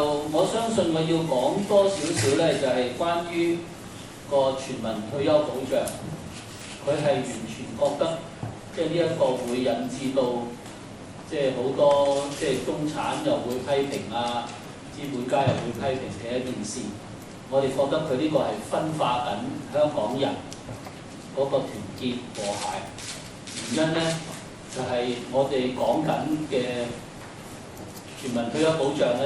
我相信我要講多少少咧，就係關於個全民退休保障，佢係完全覺得即係呢一個會引致到即係好多即係中產又會批評啊，資本家又會批評嘅一件事。我哋覺得佢呢個係分化緊香港人嗰個團結和諧。原因咧就係我哋講緊嘅全民退休保障咧，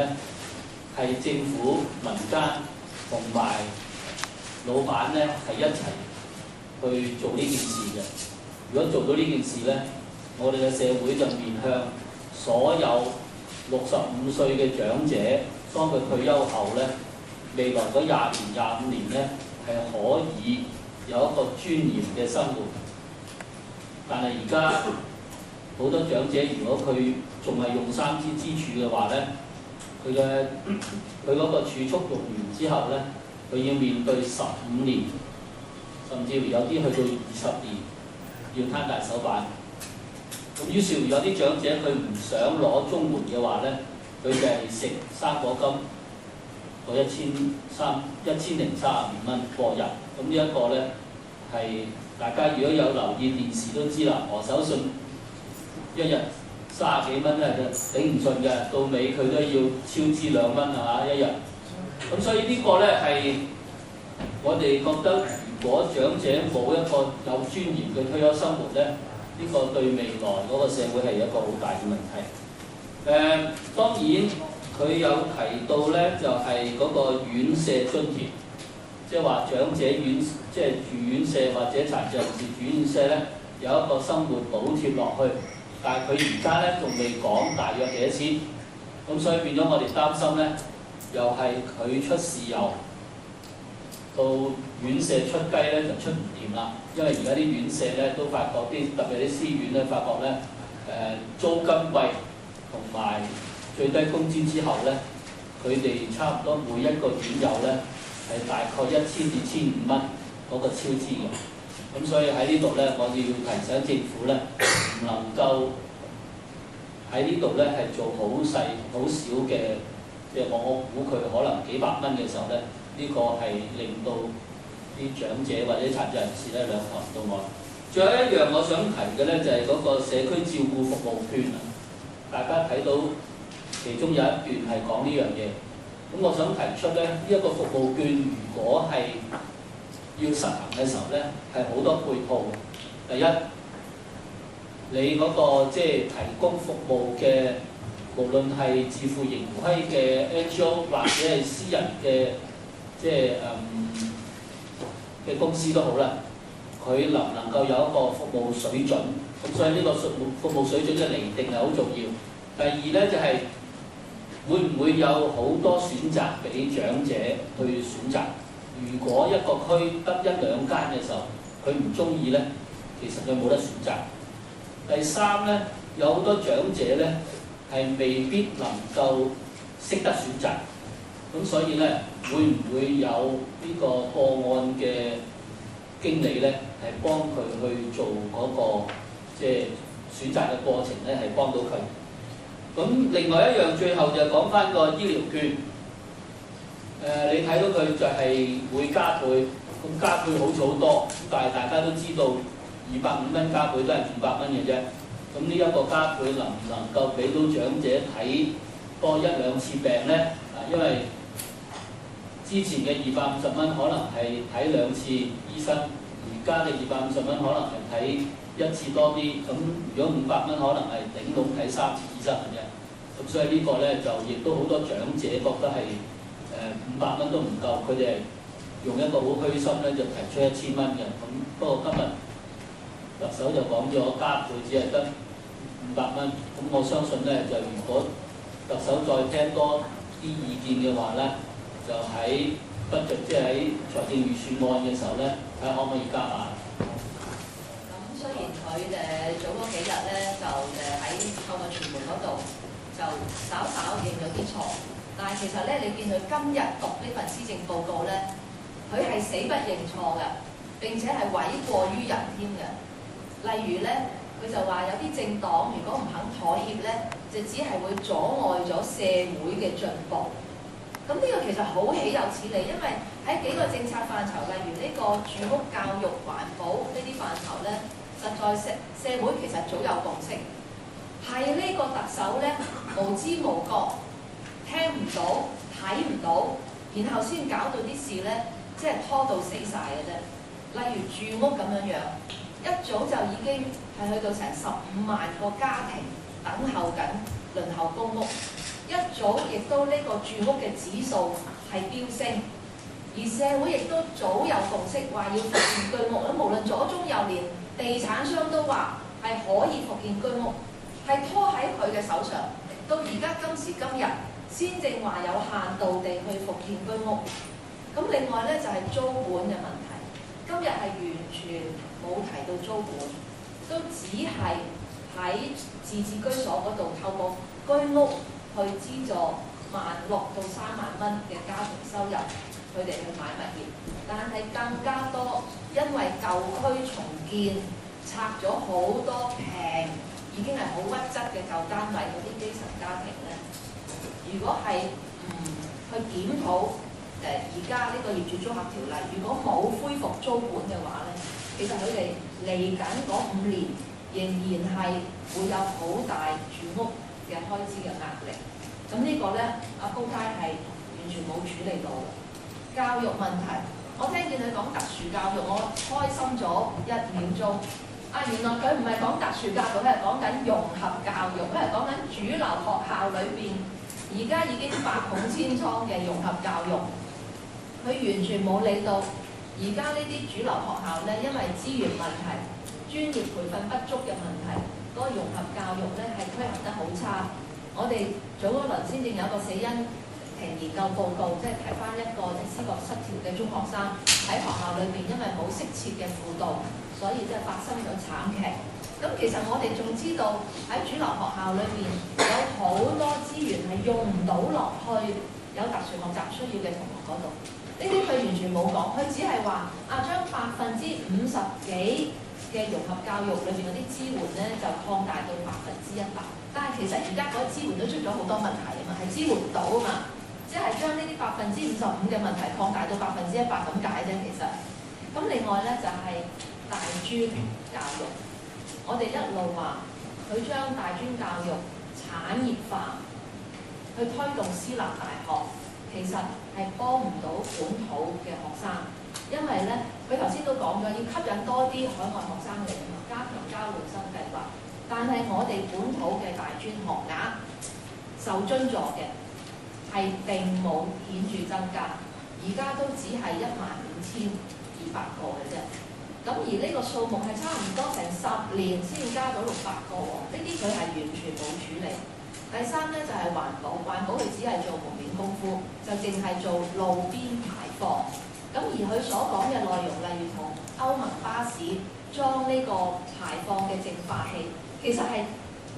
係政府、民間同埋老闆咧係一齊去做呢件事嘅。如果做到呢件事咧，我哋嘅社會就面向所有65歲嘅長者，當佢退休後咧，未來嗰20年、25年咧係可以有一個尊嚴嘅生活。但係而家好多長者，如果佢仲係用3支支柱嘅話咧，佢嗰個儲蓄用完之後咧，佢要面對15年，甚至有啲去到20年，要攤大手板。咁於是有啲長者佢唔想攞綜援嘅話咧，佢就係食生果金嗰1032蚊過日。咁呢一個咧係大家如果有留意電視都知啦，何守信一日30幾蚊咧就頂唔順嘅，到尾佢都要超支2蚊係嘛一日。咁所以呢個咧係我哋覺得，如果長者冇一個有尊嚴嘅退休生活咧，呢個對未來嗰個社會係一個好大嘅問題。當然佢有提到咧，就係嗰個院舍津貼，即係話長者院即係住院舍或者殘疾人士住院舍咧，有一個生活補貼落去。但係佢而家咧仲未講大約幾多錢，咁所以變咗我哋擔心咧，又係佢出豉油，到院舍出雞咧就出唔掂啦。因為而家啲院舍咧都發覺特別啲私院咧發覺咧，租金貴同埋最低工資之後咧，佢哋差唔多每一個院友咧係大概1000至1500蚊嗰個超支嘅。咁所以喺呢度咧，我哋要提醒政府咧，唔能夠喺呢度咧係做好細好少嘅，即係我估佢可能幾百蚊嘅時候咧，呢個係令到啲長者或者殘疾人士咧兩頭唔到岸。最後一樣我想提嘅咧就係嗰個社區照顧服務券啊，大家睇到其中有一段係講呢樣嘢。咁我想提出咧，呢一個服務券如果係要實行嘅時候咧，係好多配套。第一，你嗰個即係提供服務嘅，無論係自負盈虧嘅 NGO 或者係私人嘅即係嘅公司都好啦，佢能唔能夠有一個服務水準？咁所以呢個服務水準嘅釐定係好重要。第二咧就係會唔會有好多選擇俾長者去選擇？如果一個區得1、2間嘅時候，佢唔中意咧，其實佢冇得選擇。第三咧，有好多長者咧係未必能夠識得選擇，咁所以咧會唔會有呢個個案嘅經理咧係幫佢去做嗰個即係選擇嘅過程咧，係幫到佢？咁另外一樣最後就講翻個醫療券。你睇到佢就係會加倍，咁加倍好似好多，但係大家都知道250蚊加倍都係500蚊嘅啫。咁呢一個加倍能唔能夠俾到長者睇多1、2次病咧？因為之前嘅250蚊可能係睇2次醫生，而家嘅250蚊可能係睇1次多啲。咁如果500蚊可能係頂籠睇3次醫生嘅啫。咁所以呢個咧就亦都好多長者覺得係500蚊都唔夠，佢哋用一個好虛心咧就提出1000蚊嘅。咁不過今日特首就講咗加倍只係得500蚊。咁我相信咧就如果特首再聽多啲意見嘅話咧，就喺即係喺財政預算案嘅時候咧，睇下可唔可以加碼。咁雖然佢早嗰幾日咧就喺透過傳媒嗰度就稍認咗啲錯。但係其實咧，你見佢今日讀呢份施政報告咧，佢係死不認錯嘅，並且係諉過於人添嘅。例如咧，佢就話有啲政黨如果唔肯妥協咧，就只係會阻礙咗社會嘅進步。咁呢個其實好豈有此理，因為喺幾個政策範疇，例如呢個住屋、教育、環保呢啲範疇咧，實在社會其實早有共識，係呢個特首咧無知無覺，聽唔到、睇唔到，然後先搞到啲事咧，即係拖到死晒嘅啫。例如住屋咁樣樣，一早就已經係去到成15萬個家庭等候緊、輪候公屋。一早亦都呢個住屋嘅指數係飆升，而社會亦都早有共識話要復建居屋啦。無論左中右，連地產商都話係可以復建居屋，係拖喺佢嘅手上。到而家今時今日，先正話有限度地去復建居屋。咁另外咧就係租管嘅問題，今日係完全冇提到租管，都只係喺自置居所嗰度透過居屋去資助16000到3萬蚊嘅家庭收入，佢哋去買物業。但係更加多，因為舊區重建拆咗好多平，已經係好屈質嘅舊單位嗰啲基層家庭咧。如果係去檢討而家呢個業主租客條例，如果冇恢復租管嘅話咧，其實佢哋嚟緊嗰5年仍然係會有好大住屋嘅開支嘅壓力。咁呢個咧，阿高太係完全冇處理到。教育問題，我聽見佢講特殊教育，我開心咗1秒鐘。原來佢唔係講特殊教育，佢係講緊融合教育，佢係講緊主流學校裏邊而家已經百孔千瘡嘅融合教育。佢完全冇理到而家呢啲主流學校咧，因為資源問題、專業培訓不足嘅問題，嗰個融合教育咧係推行得好差。我哋早嗰輪先正有一個死因庭研究報告，即係提翻一個思覺失調嘅中學生喺學校裏邊，因為冇適切嘅輔導，所以即係發生咗慘劇。咁其實我哋仲知道喺主流學校裏邊有好多資源係用唔到落去有特殊學習需要嘅同學嗰度。呢啲佢完全冇講，佢只係話將50%幾嘅融合教育裏邊嗰啲支援咧就擴大到100%。但係其實而家嗰啲支援都出咗好多問題啊嘛，係支援唔到啊嘛，即係將呢啲55%嘅問題擴大到100%咁解啫。其實咁另外咧就係大專教育，我哋一路話佢將大專教育產業化，去推動私立大學，其實係幫唔到本土嘅學生，因為咧佢頭先都講咗要吸引多啲海外學生嚟啊嘛，加強交換生計劃。但係我哋本土嘅大專學額受津助嘅係並冇顯著增加，而家都只係15200個嘅啫。咁而呢個數目係差唔多成10年先加到600個喎，呢啲佢係完全冇處理。第三咧就係環保，環保佢只係做門面功夫，就淨係做路邊排放。咁而佢所講嘅內容，例如同歐盟巴士裝呢個排放嘅淨化器。其實係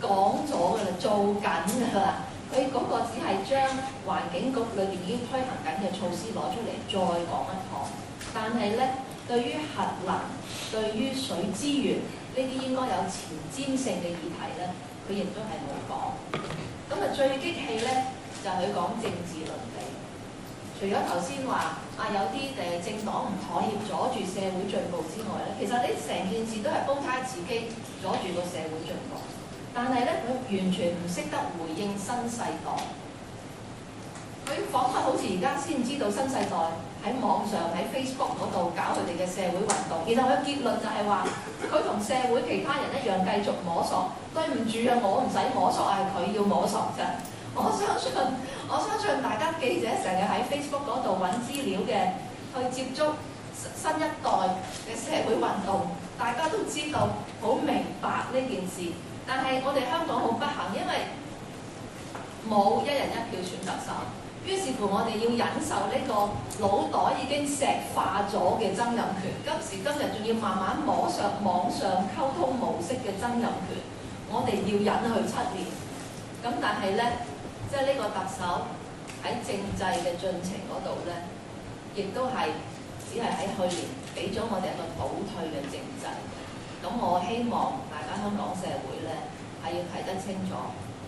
講咗㗎啦，做緊㗎啦。佢嗰個只係將環境局裏邊已經推行緊嘅措施攞出嚟再講一堂。但係咧，對於核能、對於水資源呢啲應該有前瞻性嘅議題咧，佢亦都係冇講。咁最激氣咧就係佢講政治倫理。除咗頭先話有啲政黨唔妥協阻住社會進步之外咧，其實呢成件事都係煲呔自己阻住個社會進步。但係咧，佢完全唔識得回應新世代。佢彷彿好似而家先知道新世代喺網上喺 Facebook 嗰度搞佢哋嘅社會運動，然後佢結論就係話佢同社會其他人一樣繼續摸索。對唔住啊，我唔使摸索，係佢要摸索啫。我相信大家記者成日喺 Facebook 嗰度揾資料嘅，去接觸新一代嘅社會運動，大家都知道好明白呢件事。但係我哋香港好不幸，因為冇1人1票選特首，於是乎我哋要忍受呢個腦袋已經石化咗嘅曾蔭權，今時今日仲要慢慢摸上網上溝通模式嘅曾蔭權，我哋要忍佢7年。咁但係咧，即係呢個特首喺政制嘅進程嗰度咧，亦都係只係喺去年俾咗我哋一個倒退嘅政制。咁我希望大家香港社會咧係要睇得清楚，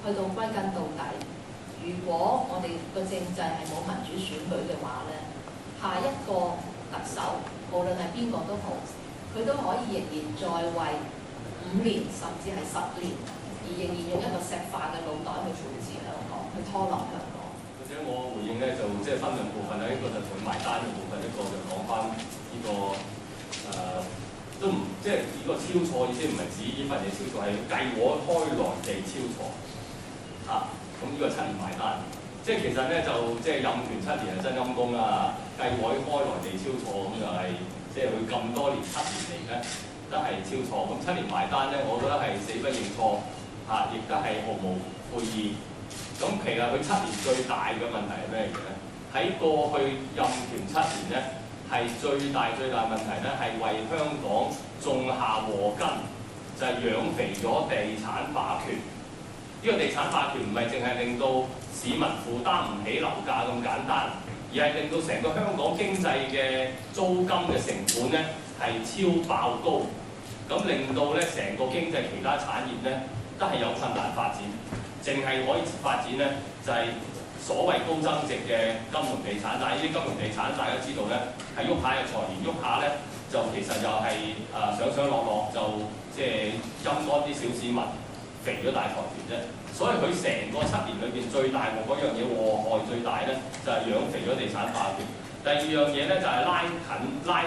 去到歸根到底，如果我哋個政制係冇民主選舉嘅話咧，下一個特首無論係邊個都好，佢都可以仍然在位5年甚至係10年，而仍然用一個石化嘅腦袋去管治香港，去拖落香港。或者我回應咧就即係分兩部分啦，一個就同埋單嘅部分，一個就講翻呢個都唔即係呢個超錯意思，唔係指呢份嘢超錯，係計我開來地超錯嚇。咁呢個7年埋單，即係其實咧就即係任權7年係真陰公啦，計我開來地超錯咁就係即係佢咁多年7年嚟咧都係超錯。咁7年埋單咧，我覺得係死不認錯嚇，亦都係毫無悔意。咁其實佢7年最大嘅問題係咩嘢咧？喺過去任權7年咧，係最大問題咧，係為香港種下禍根，就係養肥咗地產霸權。呢個地產霸權唔係淨係令到市民負擔唔起樓價咁簡單，而係令到成個香港經濟嘅租金嘅成本咧係超爆高，咁令到咧成個經濟其他產業咧都係有困難發展。淨係可以發展咧，就係所謂高增值嘅金融地產，但係呢啲金融地產大家知道咧，係喐下又財年，喐下咧就其實又係上落，就即係陰乾啲小市民，肥咗大財團啫。所以佢成個7年裏邊最大鑊嗰樣嘢，禍害最大咧，就係養肥咗地產霸權。第二樣嘢咧就係拉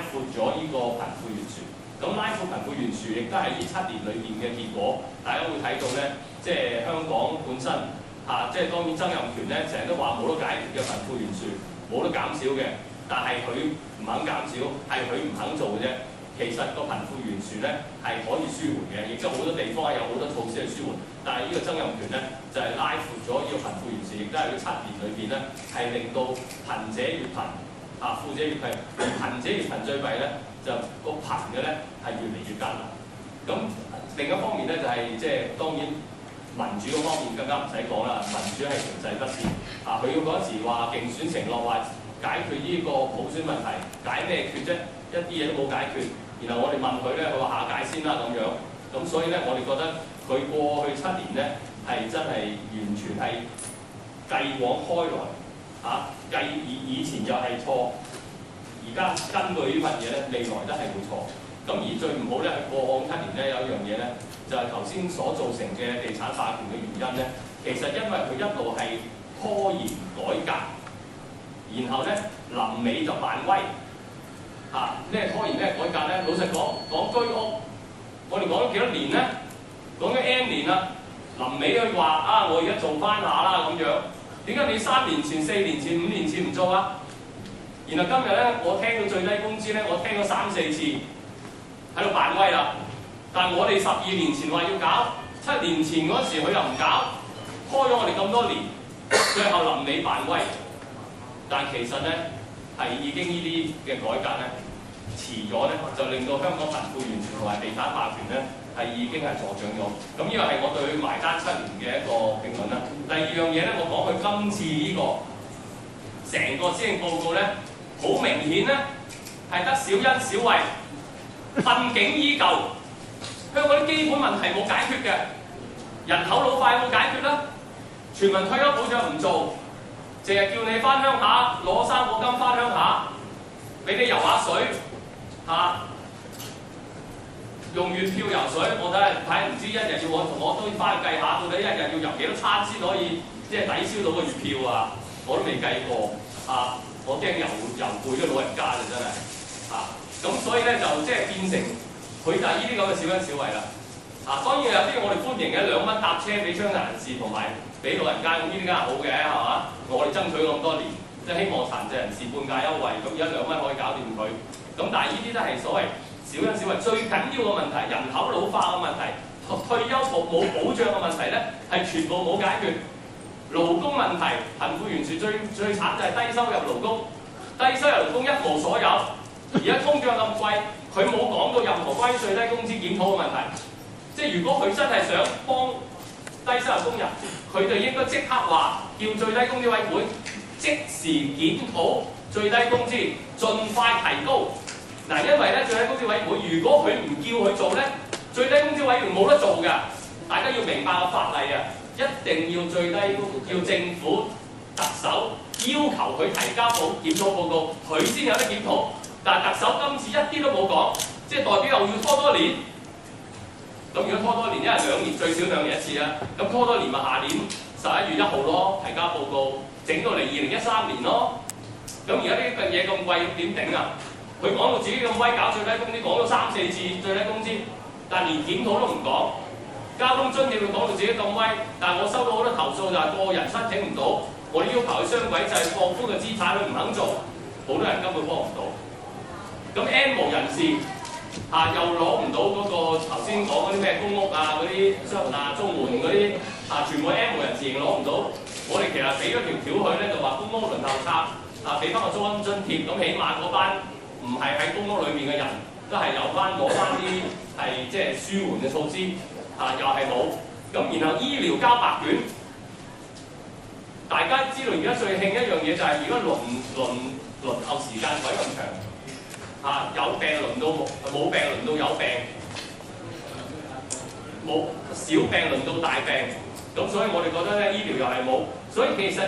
闊咗呢個貧富懸殊。咁拉闊貧富懸殊亦都係呢7年裏邊嘅結果。大家會睇到咧。即係香港本身即係當然曾蔭權咧，成日都話冇得解決嘅貧富懸殊，冇得減少嘅，但係佢唔肯減少，係佢唔肯做嘅啫。其實個貧富懸殊咧係可以舒緩嘅，亦都好多地方有好多措施去舒緩。但係呢個曾蔭權咧就係拉闊咗呢個貧富懸殊，亦都係佢7年裏邊咧係令到貧者越貧，富者越貧，而貧者越貧最弊咧就個貧嘅咧係越嚟越艱難。咁另一方面咧就係即係當然。民主嗰方面更加唔使講啦，民主係停滯不前。佢要嗰時話競選承諾話解決呢個普選問題，解咩決啫？一啲嘢都冇解決。然後我哋問佢咧，佢話下屆先啦咁樣。咁所以咧，我哋覺得佢過去7年咧係真係完全係繼往開來繼以前又係錯，而家根據呢份嘢咧，未來都係會錯。咁而最唔好咧，係過往7年咧有一樣嘢咧。就係頭先所造成嘅地產霸權嘅原因咧，其實因為佢一路係拖延改革，然後咧臨尾就扮威咩拖延咩改革咧？老實講居屋，我哋講咗幾多年咧？講咗 N 年啦，臨尾佢話我而家做翻下啦咁樣，點解你3年前、4年前、5年前唔做啊？然後今日咧，我聽到最低工資咧，我聽咗3、4次喺度扮威啦。但係我哋12年前話要搞，7年前嗰時佢又唔搞，拖咗我哋咁多年，最後臨尾扮威。但其實咧係已經呢啲嘅改革咧遲咗咧，就令到香港貧富懸殊同埋地產霸權咧係已經係助長咗。咁呢個係我對佢埋單7年嘅一個評論啦。第二樣嘢咧，我講佢今次呢個成個施政報告咧，好明顯咧係得小恩小惠，困境依舊。香港啲基本問題冇解決嘅，人口老化有冇解決啦？全民退休保障唔做，淨係叫你翻鄉下攞生果金翻鄉下，俾你游下水用月票游水，我睇唔知一日要我都翻去計下，到底一日要游幾多餐先可以即係抵消到個月票啊？我都未計過我驚游攰咗老人家就真係咁所以咧就即係變成。佢就係呢啲咁嘅小恩小惠啦，當然有啲我哋歡迎嘅2蚊搭車俾傷殘人士同埋俾老人家，咁呢啲梗係好嘅，係嘛？我哋爭取咁多年，即係希望殘疾人士半價優惠，咁而家2蚊可以搞掂佢。咁但係呢啲都係所謂小恩小惠，最緊要嘅問題，人口老化嘅問題，退休冇保障嘅問題咧，係全部冇解決。勞工問題，貧富懸殊最慘就係低收入勞工，低收入勞工一無所有。而家通脹咁貴，佢冇講到任何關於最低工資檢討嘅問題。即係如果佢真係想幫低收入工人，佢就應該即刻話叫最低工資委員會即時檢討最低工資，盡快提高。因為咧最低工資委員會，如果佢唔叫佢做咧，最低工資委員冇得做㗎。大家要明白個法例一定要最低要政府特首要求佢提交檢討報告，佢先有得檢討。但係特首今次一啲都冇講，即係代表又要拖多年。咁如果拖多年，因為2年最少2年一次啦，咁拖多年咪下年11月1號咯，提交報告，整到嚟2013年咯。咁而家呢份嘢咁貴，點頂啊？佢講到自己咁威，搞最低工資，講咗3、4次最低工資，但連檢討都唔講。交通津貼佢講到自己咁威，但係我收到好多投訴就係個人申請唔到，我哋要求佢雙軌制放寬嘅資產，佢唔肯做，好多人根本幫唔到。咁 N 無人士又攞唔到嗰個頭先講嗰啲咩公屋啊、嗰啲綜援嗰啲全部 N 無人士仍攞唔到。我哋其實俾咗條條佢咧，就話公屋輪候冊俾翻個租金津貼，咁起碼嗰班唔係喺公屋裏面嘅人，都係有翻攞翻啲係即係舒緩嘅措施，又係冇。咁然後醫療交白卷，大家知道而家最興一樣嘢就係而家輪候時間鬼咁長，有病輪到冇病，輪到有病，冇小病輪到大病。咁所以我哋覺得咧，醫療又係冇，所以其實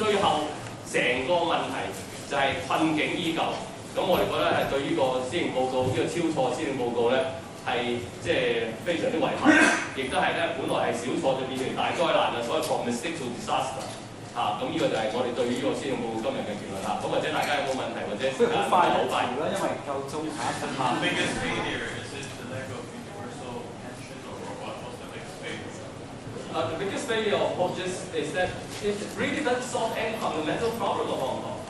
最後成個問題就係困境依舊。咁我哋覺得係對呢個施政報告，呢個超錯施政報告咧，係即係非常之遺憾，亦都係咧本來係小錯就變成大災難啦，所謂 from mistake to disaster。咁呢個就係我哋對於呢個施政報告今日嘅結論啦。咁或者大家有冇問題，或者時間好快啦，因為夠鐘下一分。The biggest failure of POTUS is that it really doesn't solve any fundamental problem of Hong Kong.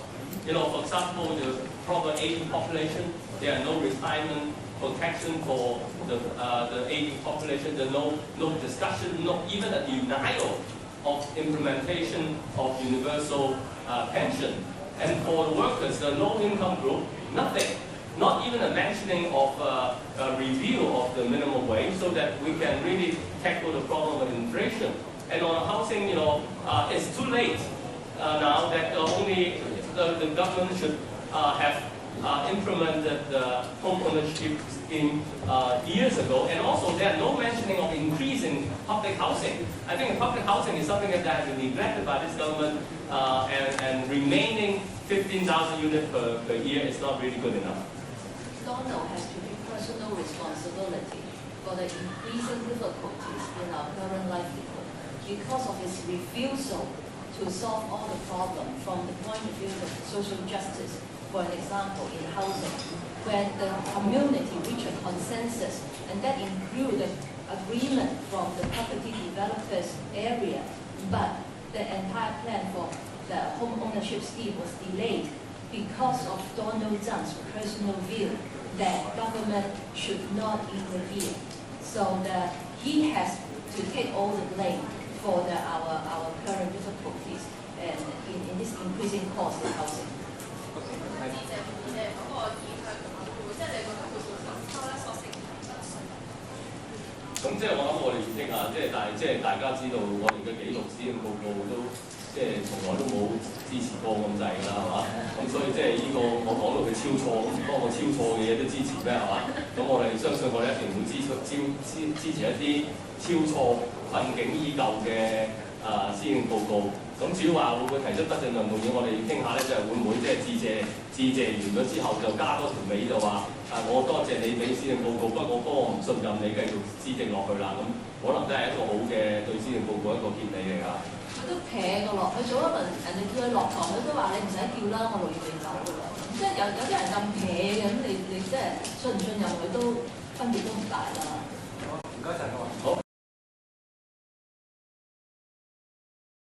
For example, the proper aging population, there are no retirement protection for the aging population. There's no discussion, not even a denial of implementation of universal pension. And for the workers, the low-income group, nothing. Not even a mentioning of a review of the minimum wage so that we can really tackle the problem of inflation. And on housing, it's too late now that only the government should have implemented the home ownership scheme years ago. And also, there are no mentioning of increasing public housing. I think public housing is something that has been neglected by this government, and remaining 15,000 units per year is not really good enough. Donald has to take personal responsibility for the increasing difficulties in our current livelihood because of his refusal to solve all the problems from the point of view of social justice. For an example, in housing, when the community reached a consensus, and that included agreement from the property developers area, but the entire plan for the home ownership scheme was delayed because of Donald Tsang's personal view that government should not interfere. So he has to take all the blame for our current difficulties and in this increasing cost of housing. But 大家知道我哋嘅紀錄施政報告都從來都冇支持過咁滯㗎啦，係嘛？咁所以呢個我講到佢超錯，咁當我超錯嘅嘢都支持咩係嘛？咁我哋相信我哋一定會支持一啲超錯困境依舊嘅施政報告。咁至於話會唔會提出不正論動議，我哋要傾下咧，就係會唔會致謝完咗之後就加多條尾就話我多謝你俾施政報告，不過我唔信任你繼續施政落去啦。咁可能都係一個好嘅對施政報告一個結尾嚟㗎。佢都撇㗎咯，佢早一輪人哋叫佢落堂，佢都話你唔使叫啦，我6月就走㗎啦。有啲人咁撇嘅，咁你即係信唔信任佢都